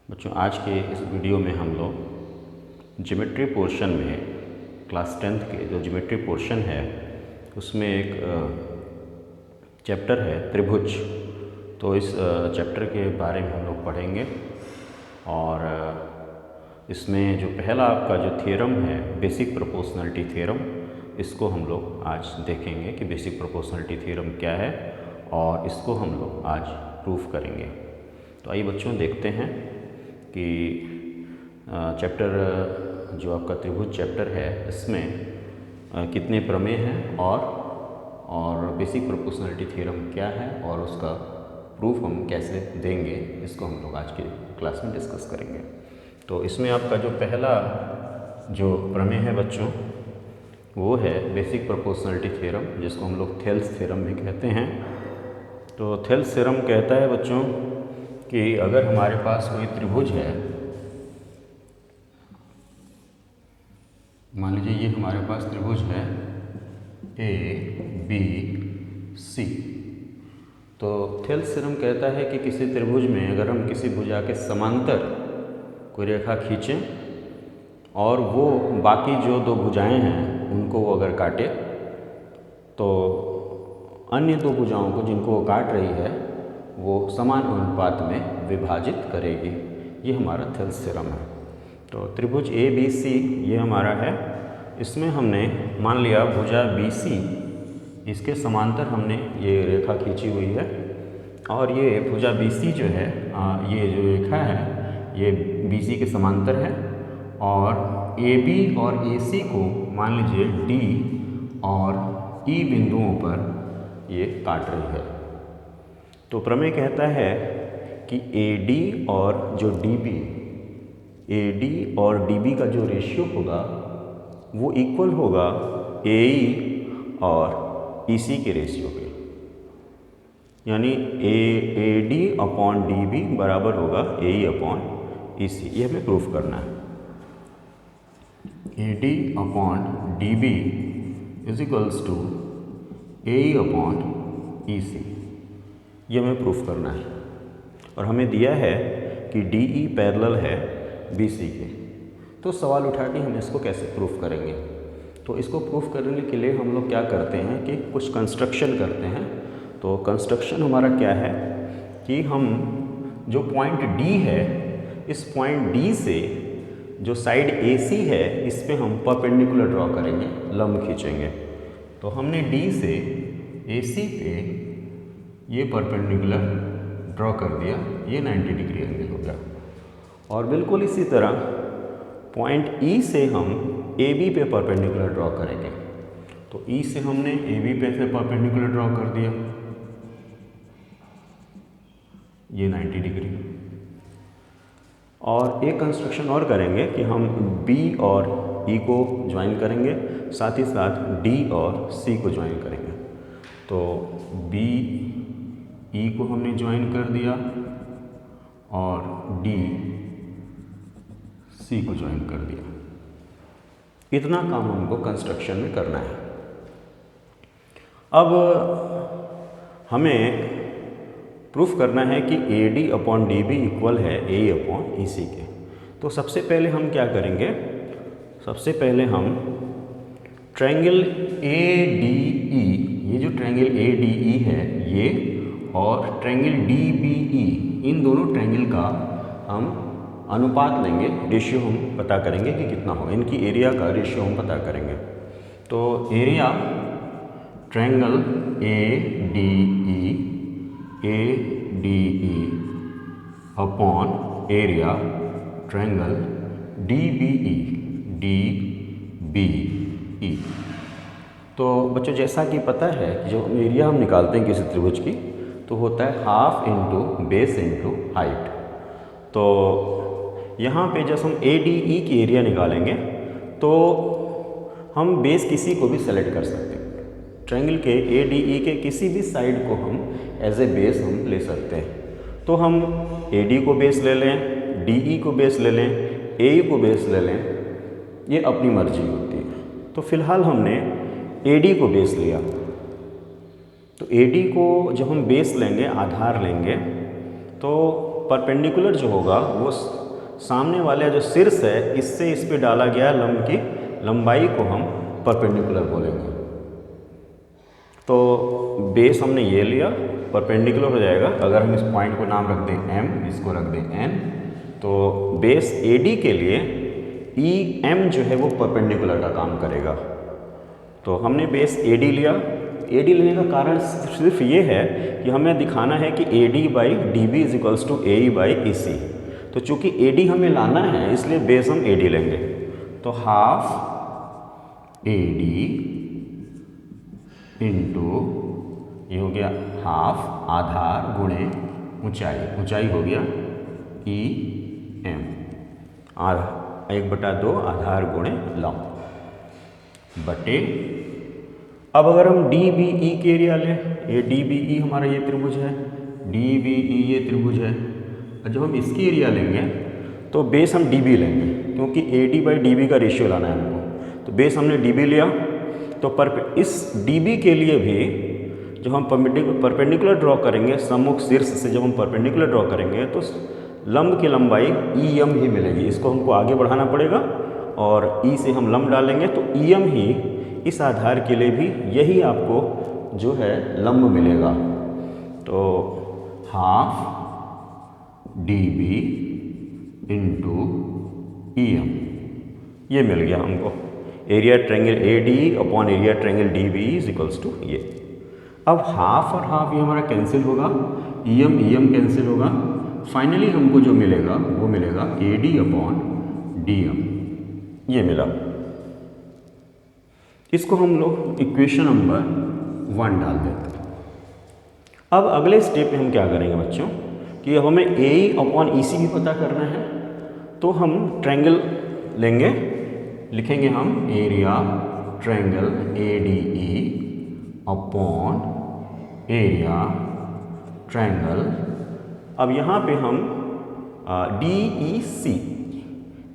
बच्चों, आज के इस वीडियो में हम लोग ज्योमेट्री पोर्शन में क्लास 10th के जो ज्योमेट्री पोर्शन है उसमें एक चैप्टर है त्रिभुज। तो इस चैप्टर के बारे में हम लोग पढ़ेंगे और इसमें जो पहला आपका जो थ्योरम है बेसिक प्रोपोर्शनलिटी थ्योरम, इसको हम लोग आज देखेंगे कि बेसिक प्रोपोर्शनलिटी थ्योरम क्या है और इसको हम लोग आज प्रूफ करेंगे। तो आइए बच्चों देखते हैं कि चैप्टर जो आपका त्रिभुज चैप्टर है इसमें कितने प्रमेय हैं और बेसिक प्रोपोर्शनलिटी थ्योरम क्या है और उसका प्रूफ हम कैसे देंगे, इसको हम लोग आज की क्लास में डिस्कस करेंगे। तो इसमें आपका जो पहला जो प्रमेय है बच्चों वो है बेसिक प्रोपोर्शनलिटी थ्योरम, जिसको हम लोग थेल्स थ्योरम भी कहते हैं। तो थेल्स थ्योरम कहता है बच्चों कि अगर हमारे पास कोई त्रिभुज है, मान लीजिए ये हमारे पास त्रिभुज है ABC, तो थेल्स थ्योरम कहता है कि किसी त्रिभुज में अगर हम किसी भुजा के समांतर कोई रेखा खींचें और वो बाकी जो दो भुजाएं हैं उनको वो अगर काटे तो अन्य दो भुजाओं को जिनको वो काट रही है वो समान अनुपात में विभाजित करेगी। ये हमारा थेल्स थ्योरम है। तो त्रिभुज ABC ये हमारा है। इसमें हमने मान लिया भुजा BC, इसके समांतर हमने ये रेखा खींची हुई है और ये भुजा BC जो है ये जो रेखा है ये BC के समांतर है और AB और AC को मान लीजिए D और E बिंदुओं पर ये काट रही है। तो प्रमेय कहता है कि AD और जो AD और DB का जो रेशियो होगा वो इक्वल होगा AE और EC के रेशियो के, यानी AD अपॉन DB बराबर होगा AE अपॉन EC। ये हमें प्रूफ करना है। AD upon DB is equals to AE upon EC, ये हमें प्रूफ करना है। और हमें दिया है कि DE पैरेलल है BC के। तो सवाल उठा कि हम इसको कैसे प्रूफ करेंगे। तो इसको प्रूफ करने के लिए हम लोग क्या करते हैं कि कुछ कंस्ट्रक्शन करते हैं। तो कंस्ट्रक्शन हमारा क्या है कि हम जो पॉइंट D है, इस पॉइंट D से जो साइड AC है इस पे हम परपेंडिकुलर ड्रॉ करेंगे, लंब खींचेंगे। तो हमने D से AC पे ये परपेंडिकुलर ड्रॉ कर दिया, ये 90 डिग्री एंगल हो गया। और बिल्कुल इसी तरह पॉइंट E से हम AB पे परपेंडिकुलर ड्रॉ करेंगे। तो E से हमने AB पे से परपेंडिकुलर ड्रॉ कर दिया, ये 90 डिग्री। और एक कंस्ट्रक्शन और करेंगे कि हम B और E को ज्वाइन करेंगे, साथ ही साथ D और C को ज्वाइन करेंगे। तो B E को हमने ज्वाइन कर दिया और D C को ज्वाइन कर दिया। इतना काम हमको कंस्ट्रक्शन में करना है। अब हमें प्रूफ करना है कि AD अपॉन DB इक्वल है AE अपॉन EC के। तो सबसे पहले हम क्या करेंगे, सबसे पहले हम ट्रायंगल ADE, ये जो ट्रायंगल ADE है ये और ट्रायंगल DBE, इन दोनों ट्रायंगल का हम अनुपात लेंगे, रेशियो हम पता करेंगे कि कितना होगा, इनकी एरिया का रेशियो हम पता करेंगे। तो area triangle ADE upon area triangle DBE। तो बच्चों जैसा कि पता है कि जो एरिया हम निकालते हैं किसी त्रिभुज की तो होता है half into base into height. तो यहाँ पे जब हम ADE की एरिया निकालेंगे तो हम बेस किसी को भी सेलेक्ट कर सकते हैं। ट्रायंगल के ADE के किसी भी साइड को हम एज ए बेस हम ले सकते हैं। तो हम AD को बेस ले लें, DE को बेस ले लें, AE को बेस ले लें, ये अपनी मर्जी होती है। तो फिलहाल हमने AD को बेस लिया। तो AD को जब हम बेस लेंगे, आधार लेंगे, तो परपेंडिकुलर जो होगा वो सामने वाला जो शीर्ष है इससे इस पे डाला गया लंब की लंबाई को हम परपेंडिकुलर बोलेंगे। तो बेस हमने ये लिया, परपेंडिकुलर हो जाएगा। अगर हम इस पॉइंट को नाम रख दें m, इसको रख दें n, तो बेस AD के लिए EM जो है वो परपेंडिकुलर का काम करेगा। तो हमने बेस AD लिया। AD लेने का कारण सिर्फ ये है कि हमें दिखाना है कि AD by DB is equals to AE by EC। तो चूंकि AD हमें लाना है इसलिए बेस हम AD लेंगे। तो हाफ AD इंटू ये हो गया हाफ आधार गुणे ऊंचाई, ऊंचाई हो गया EM, 1/2 आधार गुणे लंब बटे। अब अगर हम DBE के एरिया लें, ये DBE हमारा ये त्रिभुज है, DBE ये त्रिभुज है। जब हम इसकी एरिया लेंगे तो बेस हम DB लेंगे क्योंकि AD बाई DB का रेशियो लाना है हमको। तो बेस हमने DB लिया। तो इस DB के लिए भी जब हम परपेंडिकुलर ड्रॉ करेंगे, सम्मुख शीर्ष से जब हम परपेंडिकुलर ड्रॉ करेंगे तो लंब की लंबाई EM ही मिलेगी। इसको हमको आगे बढ़ाना पड़ेगा और E से हम लंब डालेंगे तो EM ही इस आधार के लिए भी यही आपको जो है लंब मिलेगा। तो हाफ DB इंटू EM ये मिल गया हमको। Area triangle AD upon area triangle DB is equals to ये। अब हाफ और हाफ ये हमारा कैंसिल होगा, EM कैंसिल होगा। फाइनली हमको जो मिलेगा वो मिलेगा AD अपॉन DM, ये मिला। इसको हम लोग इक्वेशन नंबर 1 डाल देते हैं। अब अगले स्टेप में हम क्या करेंगे बच्चों कि अब हमें AE अपॉन EC भी पता करना है। तो हम ट्रायंगल लेंगे, लिखेंगे हम area triangle ADE upon area triangle. अब यहाँ पे हम DEC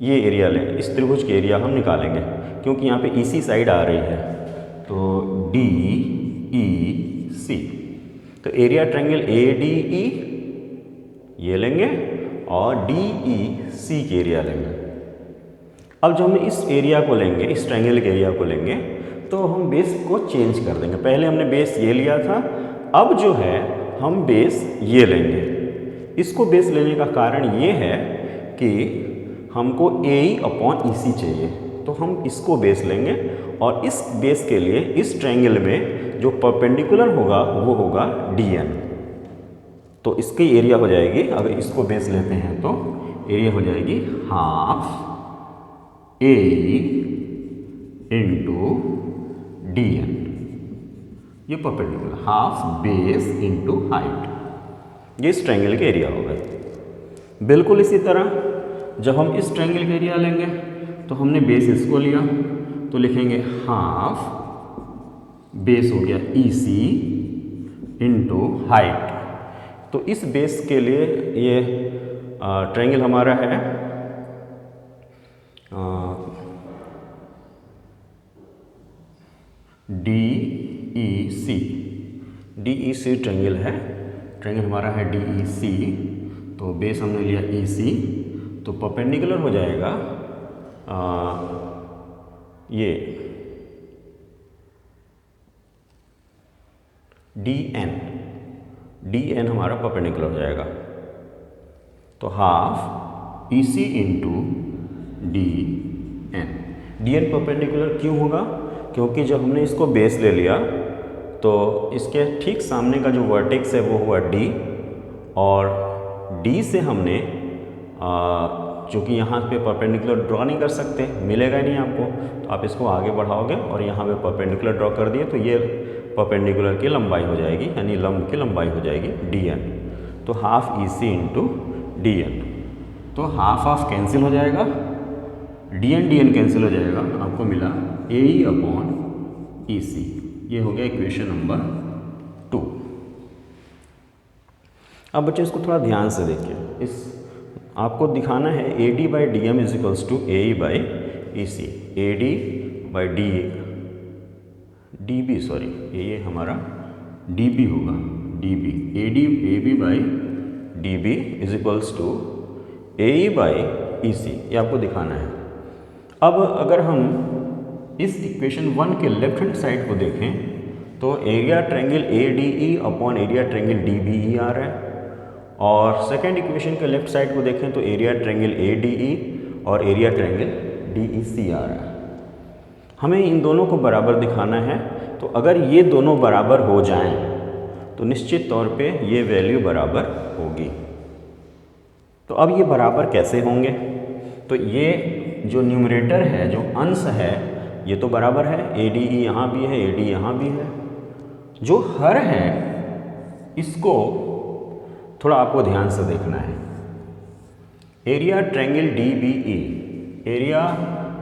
ये एरिया लें, इस त्रिभुज के एरिया हम निकालेंगे क्योंकि यहाँ पे EC साइड आ रही है। तो DEC, तो एरिया ट्रायंगल ADE ये लेंगे और DEC के एरिया लेंगे। अब जब हम इस एरिया को लेंगे, इस ट्रायंगल के एरिया को लेंगे तो हम बेस को चेंज कर देंगे। पहले हमने बेस ये लिया था, अब जो है हम बेस ये लेंगे। इसको बेस लेने का कारण ये है कि हमको AE अपॉन EC चाहिए, तो हम इसको बेस लेंगे और इस बेस के लिए इस ट्रायंगल में जो परपेंडिकुलर होगा वो होगा DN। तो इसकी एरिया हो जाएगी, अगर इसको बेस लेते हैं तो एरिया हो जाएगी हाफ AE इंटू DN, ये perpendicular, half base into height, ये इस ट्रायंगल के एरिया हो गए। बिल्कुल इसी तरह जब हम इस ट्रायंगल का एरिया लेंगे तो हमने बेस इसको लिया तो लिखेंगे हाफ बेस हो गया EC इंटू हाइट। तो इस बेस के लिए ये ट्रायंगल हमारा है DEC ट्रायंगल है, ट्रायंगल हमारा है DEC। तो बेस हमने लिया EC, तो परपेंडिकुलर हो जाएगा ये DN हमारा परपेंडिकुलर हो जाएगा। तो half EC into DN perpendicular क्यों होगा? क्योंकि जब हमने इसको बेस ले लिया तो इसके ठीक सामने का जो वर्टेक्स है वो हुआ D, और D से हमने चूँकि यहाँ पे परपेंडिकुलर ड्रॉ नहीं कर सकते, मिलेगा ही नहीं आपको, तो आप इसको आगे बढ़ाओगे और यहाँ पे परपेंडिकुलर ड्रॉ कर दिए तो ये परपेंडिकुलर की लंबाई हो जाएगी, यानी लंब की लंबाई हो जाएगी DN। तो हाफ EC इंटू DN, तो हाफ कैंसिल हो जाएगा, DN कैंसिल हो जाएगा, आपको मिला AE अपॉन EC। ये हो गया इक्वेशन नंबर 2। अब बच्चे इसको थोड़ा ध्यान से देखिए, इस आपको दिखाना है AD by DM is equals to AE by EC। AD by DB sorry ये हमारा DB होगा, DB AD AB by D B is equals to A E by E C, ये आपको दिखाना है। अब अगर हम इस इक्वेशन 1 के लेफ्ट हैंड साइड को देखें तो area triangle A D E upon area triangle D B E आ रहा है, और सेकेंड इक्वेशन के लेफ्ट साइड को देखें तो area triangle A D E और area triangle D E C आ रहा है। हमें इन दोनों को बराबर दिखाना है, तो अगर ये दोनों बराबर हो जाएं तो निश्चित तौर पे ये वैल्यू बराबर होगी। तो अब ये बराबर कैसे होंगे? तो ये जो न्यूमरेटर है, जो अंश है, ये तो बराबर है, ए डी ई यहाँ भी है, ए डी यहाँ भी है। जो हर है इसको थोड़ा आपको ध्यान से देखना है। Area triangle D B E, area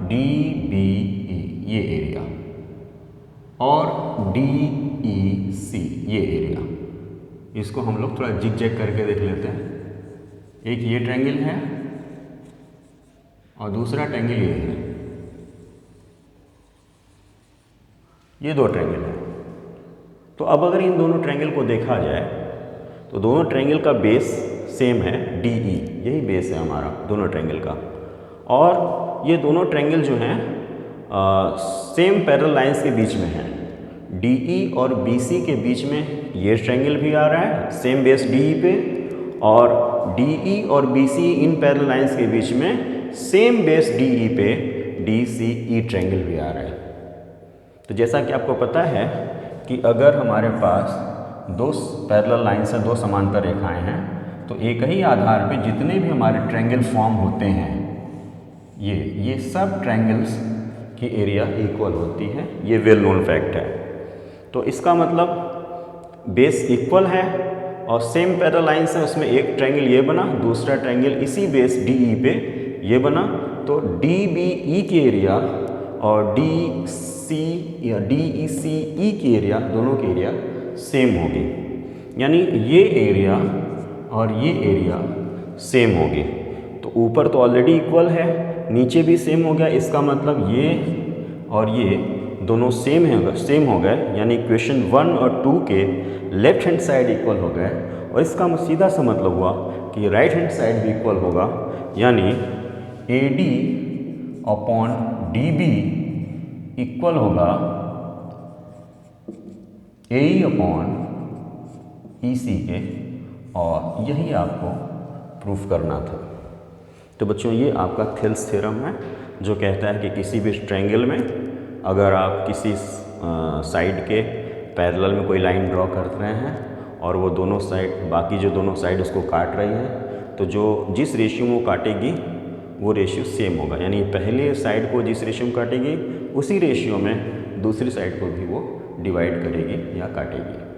D B E ये एरिया, और डी ई सी ये एरिया, इसको हम लोग थोड़ा जिग जैग करके देख लेते हैं। एक ये ट्रायंगल है और दूसरा ट्रायंगल ये है, ये दो ट्रायंगल है। तो अब अगर इन दोनों ट्रायंगल को देखा जाए तो दोनों ट्रायंगल का बेस सेम है, डी ई, यही बेस है हमारा दोनों ट्रायंगल का। और ये दोनों ट्रायंगल जो हैं सेम पैरेलल लाइंस के बीच में हैं। डी ई और बी सी के बीच में ये ट्रायंगल भी आ रहा है सेम बेस डी ई पे, और डी ई और बी सी इन पैरेलल लाइंस के बीच में सेम बेस डी ई पे डी सी ई ट्रायंगल भी आ रहा है। तो जैसा कि आपको पता है कि अगर हमारे पास दो पैरेलल लाइंस हैं, दो समांतर रेखाएं हैं, तो एक ही आधार पे जितने भी हमारे ट्रायंगल फॉर्म होते हैं, ये सब ट्रायंगल्स की एरिया इक्वल होती है। ये वेल नोन फैक्ट है। तो इसका मतलब बेस इक्वल है और सेम पैरेलल लाइंस है, उसमें एक ट्रायंगल ये बना, दूसरा ट्रायंगल इसी बेस डी ई पे ये बना, तो डी बी ई की एरिया और डी सी या डी ई सी ई की एरिया, दोनों की एरिया सेम होगी। यानी ये एरिया और ये एरिया सेम होगी। तो ऊपर तो ऑलरेडी इक्वल है, नीचे भी सेम हो गया। इसका मतलब ये और ये दोनों सेम हो गए, यानी इक्वेशन 1 और 2 के लेफ्ट हैंड साइड इक्वल हो गए। और इसका सीधा सा मतलब हुआ कि राइट हैंड साइड भी इक्वल होगा, यानी A D upon D B equal होगा ए ई अपॉन ई सी के, और यही आपको प्रूफ करना था। तो बच्चों ये आपका थेल्स थ्योरम है, जो कहता है कि किसी भी ट्रायंगल में अगर आप किसी साइड के पैरेलल में कोई लाइन ड्रॉ कर रहे हैं और वो दोनों साइड, बाकी जो दोनों साइड उसको काट रही है, तो जो जिस रेशियो में वो काटेगी वो रेशियो सेम होगा। यानी पहले साइड को जिस रेशियो में काटेगी उसी रेशियो में दूसरी साइड को भी वो डिवाइड करेगी या काटेगी।